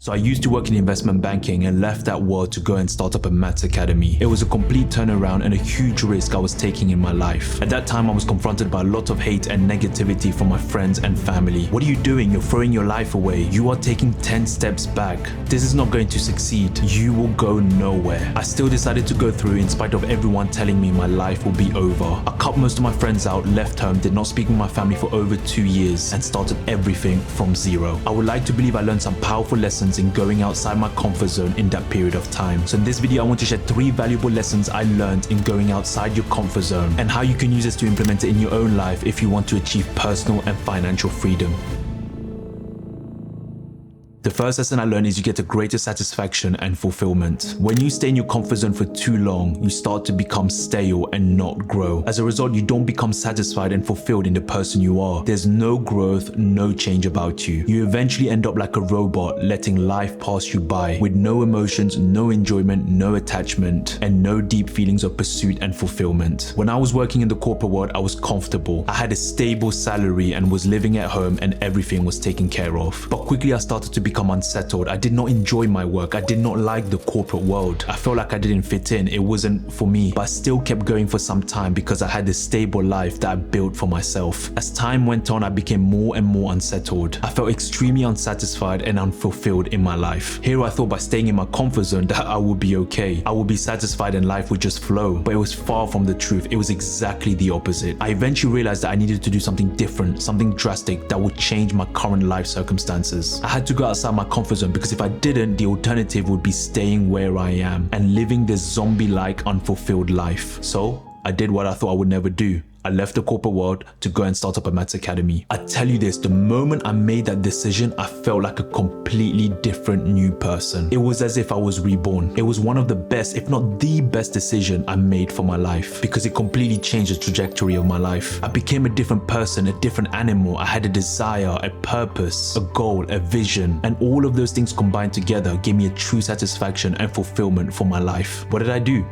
So I used to work in investment banking and left that world to go and start up a maths academy. It was a complete turnaround and a huge risk I was taking in my life. At that time, I was confronted by a lot of hate and negativity from my friends and family. What are you doing? You're throwing your life away. You are taking 10 steps back. This is not going to succeed. You will go nowhere. I still decided to go through in spite of everyone telling me my life will be over. I cut most of my friends out, left home, did not speak with my family for over 2 years and started everything from zero. I would like to believe I learned some powerful lessons in going outside my comfort zone in that period of time. So in this video, I want to share 3 valuable lessons I learned in going outside your comfort zone and how you can use this to implement it in your own life if you want to achieve personal and financial freedom. The first lesson I learned is you get a greater satisfaction and fulfillment. When you stay in your comfort zone for too long, you start to become stale and not grow. As a result, you don't become satisfied and fulfilled in the person you are. There's no growth, no change about you. You eventually end up like a robot, letting life pass you by with no emotions, no enjoyment, no attachment, and no deep feelings of pursuit and fulfillment. When I was working in the corporate world, I was comfortable. I had a stable salary and was living at home and everything was taken care of. But quickly I started to become unsettled. I did not enjoy my work. I did not like the corporate world. I felt like I didn't fit in. It wasn't for me, but I still kept going for some time because I had this stable life that I built for myself. As time went on, I became more and more unsettled. I felt extremely unsatisfied and unfulfilled in my life. Here I thought by staying in my comfort zone that I would be okay. I would be satisfied and life would just flow, but it was far from the truth. It was exactly the opposite. I eventually realized that I needed to do something different, something drastic that would change my current life circumstances. I had to go outside my comfort zone because if I didn't, the alternative would be staying where I am and living this zombie-like unfulfilled life. So I did what I thought I would never do. I left the corporate world to go and start up a maths academy. I tell you this, the moment I made that decision, I felt like a completely different new person. It was as if I was reborn. It was one of the best, if not the best decision I made for my life because it completely changed the trajectory of my life. I became a different person, a different animal. I had a desire, a purpose, a goal, a vision, and all of those things combined together gave me a true satisfaction and fulfillment for my life. What did I do?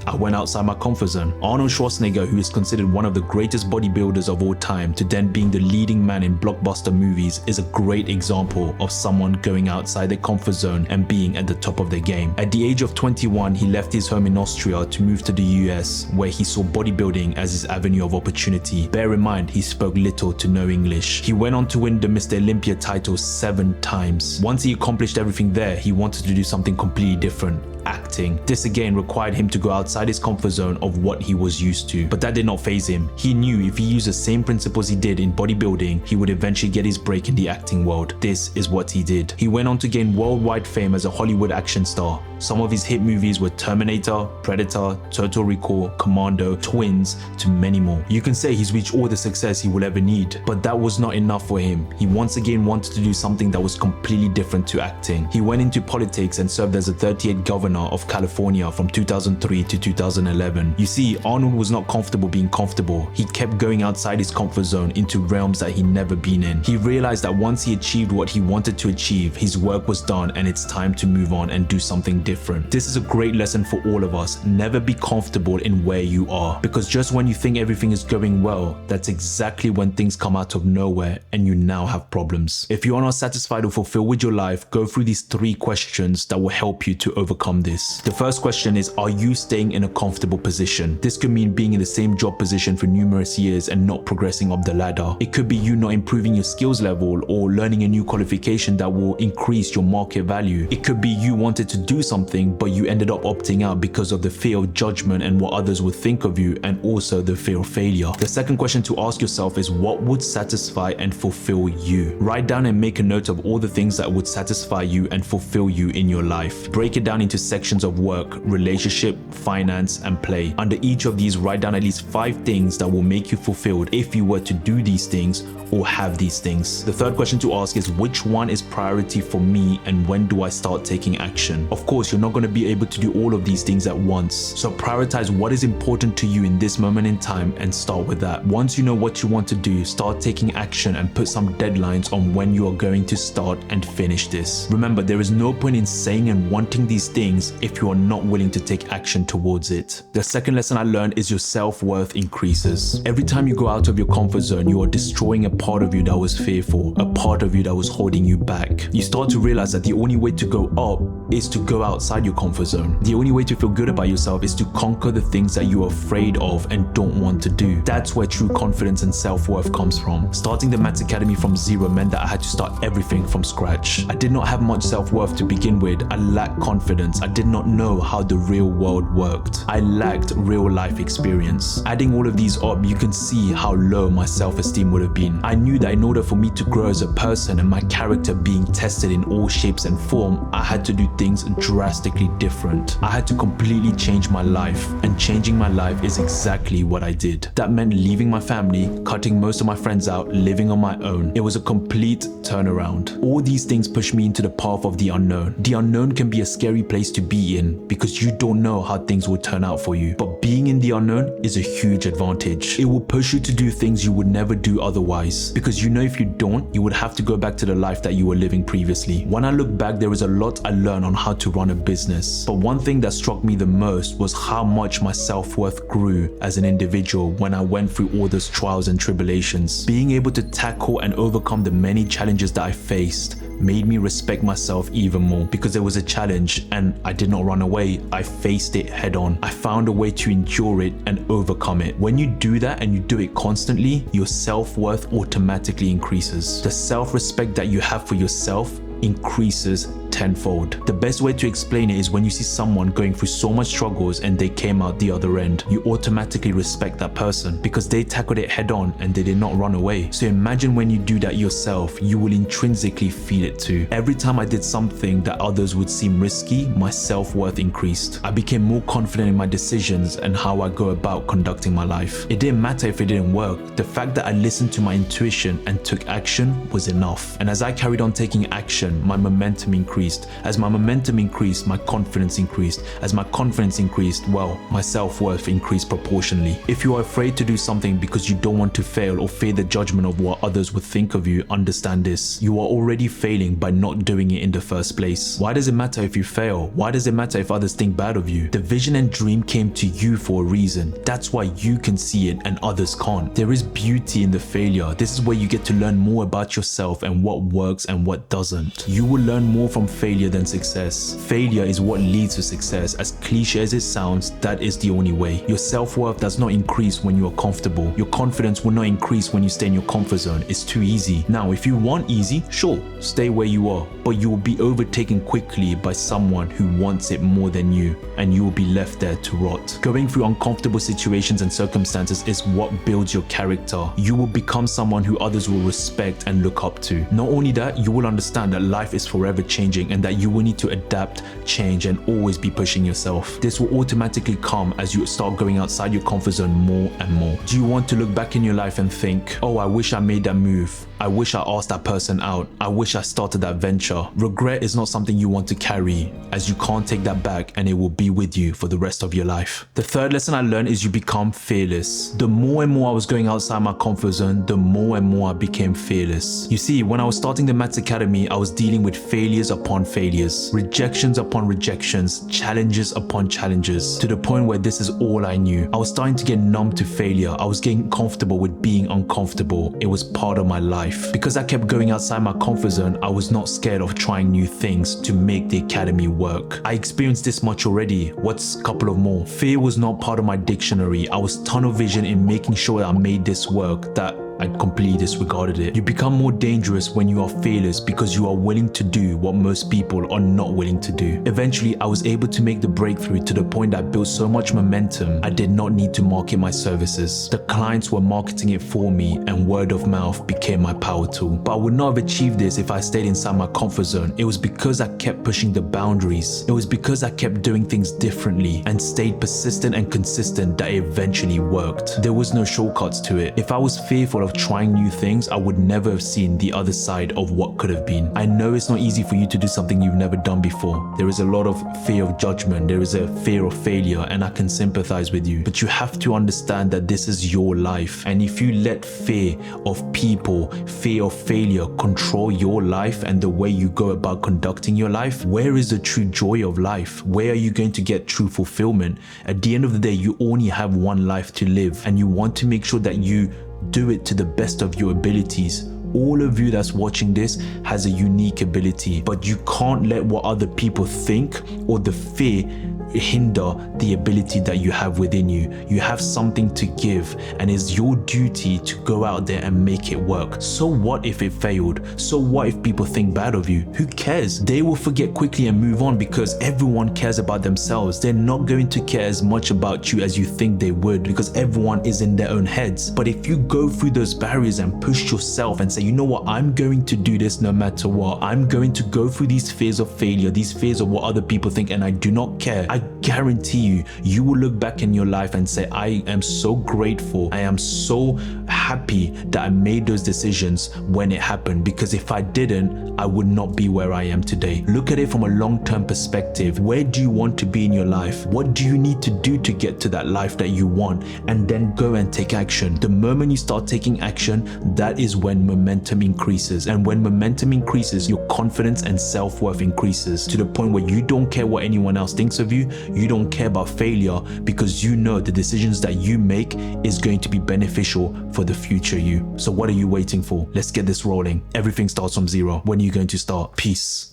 I went outside my comfort zone. Arnold Schwarzenegger, who is considered one of the greatest bodybuilders of all time, to then being the leading man in blockbuster movies, is a great example of someone going outside their comfort zone and being at the top of their game. At the age of 21, he left his home in Austria to move to the US, where he saw bodybuilding as his avenue of opportunity. Bear in mind, he spoke little to no English. He went on to win the Mr. Olympia title 7 times. Once he accomplished everything there, he wanted to do something completely different. Acting. This again required him to go outside his comfort zone of what he was used to, but that did not faze him. He knew if he used the same principles he did in bodybuilding, he would eventually get his break in the acting world. This is what he did. He went on to gain worldwide fame as a Hollywood action star. Some of his hit movies were Terminator, Predator, Total Recall, Commando, Twins, to many more. You can say he's reached all the success he will ever need, but that was not enough for him. He once again wanted to do something that was completely different to acting. He went into politics and served as the 38th governor of California from 2003 to 2011. You see, Arnold was not comfortable being comfortable. He kept going outside his comfort zone into realms that he'd never been in. He realized that once he achieved what he wanted to achieve, his work was done and it's time to move on and do something different. This is a great lesson for all of us. Never be comfortable in where you are, because just when you think everything is going well, that's exactly when things come out of nowhere and you now have problems. If you are not satisfied or fulfilled with your life, go through these 3 questions that will help you to overcome this. The first question is, are you staying in a comfortable position? This could mean being in the same job position for numerous years and not progressing up the ladder. It could be you not improving your skills level or learning a new qualification that will increase your market value. It could be you wanted to do something, but you ended up opting out because of the fear of judgment and what others would think of you, and also the fear of failure. The second question to ask yourself is, what would satisfy and fulfill you? Write down and make a note of all the things that would satisfy you and fulfill you in your life. Break it down into sections of work, relationship, finance, and play. Under each of these, write down at least 5 things that will make you fulfilled if you were to do these things or have these things. The third question to ask is, which one is priority for me and when do I start taking action? Of course, you're not going to be able to do all of these things at once. So prioritize what is important to you in this moment in time and start with that. Once you know what you want to do, start taking action and put some deadlines on when you are going to start and finish this. Remember, there is no point in saying and wanting these things if you are not willing to take action towards towards it. The second lesson I learned is your self-worth increases. Every time you go out of your comfort zone, you are destroying a part of you that was fearful, a part of you that was holding you back. You start to realize that the only way to go up is to go outside your comfort zone. The only way to feel good about yourself is to conquer the things that you are afraid of and don't want to do. That's where true confidence and self-worth comes from. Starting the Max Academy from zero meant that I had to start everything from scratch. I did not have much self-worth to begin with. I lacked confidence. I did not know how the real world worked. I lacked real life experience. Adding all of these up, you can see how low my self-esteem would have been. I knew that in order for me to grow as a person and my character being tested in all shapes and form, I had to do things drastically different. I had to completely change my life, and changing my life is exactly what I did. That meant leaving my family, cutting most of my friends out, living on my own. It was a complete turnaround. All these things pushed me into the path of the unknown. The unknown can be a scary place to be in because you don't know how things will turn out for you. But being in the unknown is a huge advantage. It will push you to do things you would never do otherwise, because you know if you don't, you would have to go back to the life that you were living previously. When I look back, there is a lot I learned on how to run a business. But one thing that struck me the most was how much my self-worth grew as an individual when I went through all those trials and tribulations. Being able to tackle and overcome the many challenges that I faced made me respect myself even more, because there was a challenge and I did not run away. I faced it head on. I found a way to endure it and overcome it. When you do that and you do it constantly, your self-worth automatically increases. The self-respect that you have for yourself increases tenfold. The best way to explain it is when you see someone going through so much struggles and they came out the other end, you automatically respect that person because they tackled it head on and they did not run away. So imagine when you do that yourself, you will intrinsically feel it too. Every time I did something that others would seem risky, my self-worth increased. I became more confident in my decisions and how I go about conducting my life. It didn't matter if it didn't work. The fact that I listened to my intuition and took action was enough. And as I carried on taking action, my momentum increased. As my momentum increased, my confidence increased. As my confidence increased, well, my self-worth increased proportionally. If you are afraid to do something because you don't want to fail or fear the judgment of what others would think of you, understand this. You are already failing by not doing it in the first place. Why does it matter if you fail? Why does it matter if others think bad of you? The vision and dream came to you for a reason. That's why you can see it and others can't. There is beauty in the failure. This is where you get to learn more about yourself and what works and what doesn't. You will learn more from failure than success. Failure is what leads to success. As cliche as it sounds, that is the only way. Your self-worth does not increase when you are comfortable. Your confidence will not increase when you stay in your comfort zone. It's too easy. Now, if you want easy, sure, stay where you are, but you will be overtaken quickly by someone who wants it more than you, and you will be left there to rot. Going through uncomfortable situations and circumstances is what builds your character. You will become someone who others will respect and look up to. Not only that, you will understand that life is forever changing and that you will need to adapt, change, and always be pushing yourself. This will automatically come as you start going outside your comfort zone more and more. Do you want to look back in your life and think, oh, I wish I made that move. I wish I asked that person out. I wish I started that venture. Regret is not something you want to carry, as you can't take that back and it will be with you for the rest of your life. The third lesson I learned is you become fearless. The more and more I was going outside my comfort zone, the more and more I became fearless. You see, when I was starting the Max Academy, I was dealing with failures upon failures, rejections upon rejections, challenges upon challenges, to the point where this is all I knew. I was starting to get numb to failure. I was getting comfortable with being uncomfortable. It was part of my life. Because I kept going outside my comfort zone, I was not scared of trying new things to make the academy work. I experienced this much already. What's a couple of more? Fear was not part of my dictionary. I was tunnel vision in making sure that I made this work, that I completely disregarded it. You become more dangerous when you are fearless because you are willing to do what most people are not willing to do. Eventually, I was able to make the breakthrough to the point that I built so much momentum, I did not need to market my services. The clients were marketing it for me and word of mouth became my power tool. But I would not have achieved this if I stayed inside my comfort zone. It was because I kept pushing the boundaries. It was because I kept doing things differently and stayed persistent and consistent that it eventually worked. There was no shortcuts to it. If I was fearful of of trying new things, I would never have seen the other side of what could have been. I know it's not easy for you to do something you've never done before. There is a lot of fear of judgment. There is a fear of failure, and I can sympathize with you. But you have to understand that this is your life. And if you let fear of people, fear of failure control your life and the way you go about conducting your life, where is the true joy of life? Where are you going to get true fulfillment? At the end of the day, you only have one life to live, and you want to make sure that you do it to the best of your abilities. All of you that's watching this has a unique ability, but you can't let what other people think or the fear hinder the ability that you have within you. You have something to give, and it's your duty to go out there and make it work. So what if it failed? So what if people think bad of you? Who cares? They will forget quickly and move on, because everyone cares about themselves. They're not going to care as much about you as you think they would, because everyone is in their own heads. But if you go through those barriers and push yourself and say, you know what, I'm going to do this no matter what. I'm going to go through these fears of failure, these fears of what other people think, and I do not care. I guarantee you, you will look back in your life and say, I am so grateful. I am so happy that I made those decisions when it happened, because if I didn't, I would not be where I am today. Look at it from a long-term perspective. Where do you want to be in your life? What do you need to do to get to that life that you want? And then go and take action. The moment you start taking action, that is when momentum increases. And when momentum increases, your confidence and self-worth increases to the point where you don't care what anyone else thinks of you. You don't care about failure, because you know the decisions that you make is going to be beneficial for the future you. So what are you waiting for? Let's get this rolling. Everything starts from zero. When are you going to start? Peace.